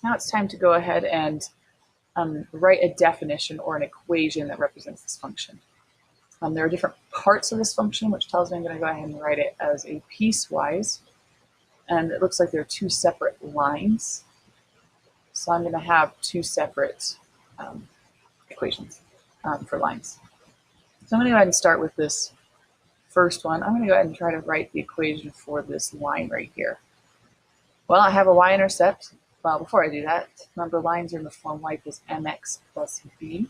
Now it's time to go ahead and write a definition or an equation that represents this function. There are different parts of this function, which tells me I'm going to go ahead and write it as a piecewise. And it looks like there are two separate lines. So I'm going to have two separate equations for lines. So I'm going to go ahead and start with this first one. I'm going to go ahead and try to write the equation for this line right here. Well, I have a y-intercept. Well, before I do that, remember lines are in the form y equals mx plus b.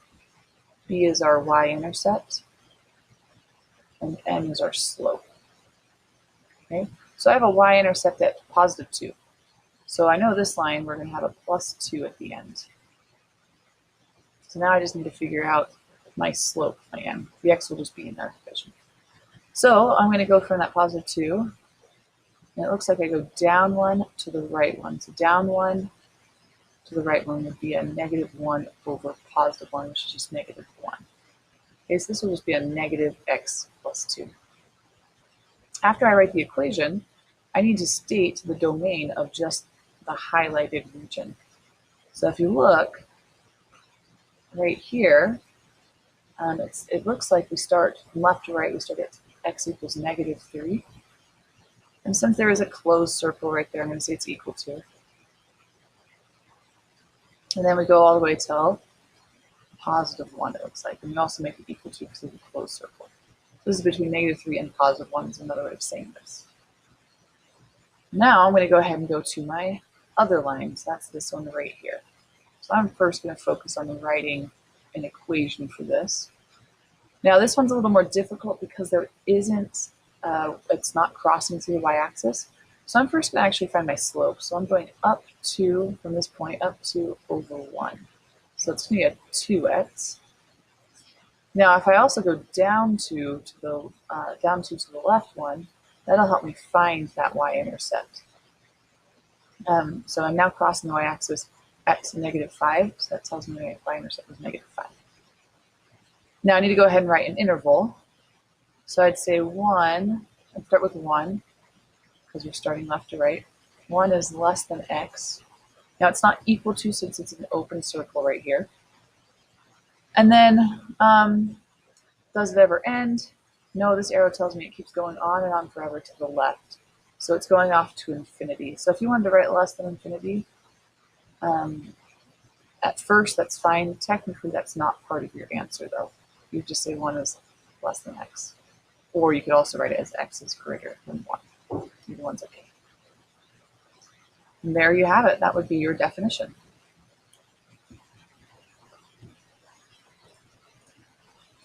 B is our y-intercept, and m is our slope. Okay, so I have a y-intercept at positive 2. So I know this line, we're going to have a plus 2 at the end. So now I just need to figure out my slope, my m. The x will just be in that equation. So I'm going to go from that positive 2, and it looks like I go down 1 to the right 1. So down 1 to the right 1 would be a negative 1 over positive 1, which is just negative 1. Okay, so this will just be a negative x plus 2. After I write the equation, I need to state the domain of just the highlighted region. So if you look right here, it looks like we start from left to right, we start at x equals negative 3. And since there is a closed circle right there, I'm going to say it's equal to. And then we go all the way till positive 1, it looks like. And we also make it equal to because of the closed circle. So this is between negative 3 and positive 1 is another way of saying this. Now I'm going to go ahead and go to my other lines. That's this one right here. So I'm first going to focus on writing an equation for this. Now this one's a little more difficult because there isn't, it's not crossing through the y-axis. So I'm first going to actually find my slope. So I'm going up to, from this point, up to over 1. So it's going to be a 2x. Now if I also go down to the left one, that'll help me find that y-intercept. So I'm now crossing the y-axis at negative 5, so that tells me my y-intercept is negative 5. Now I need to go ahead and write an interval. So I'd say 1, I'd start with 1, because we're starting left to right. 1 is less than x. Now it's not equal to since it's an open circle right here. And then, does it ever end? No, this arrow tells me it keeps going on and on forever to the left. So it's going off to infinity. So if you wanted to write less than infinity, at first that's fine. Technically that's not part of your answer though. You just say 1 is less than x. Or you could also write it as x is greater than 1. Either one's okay. And there you have it. That would be your definition.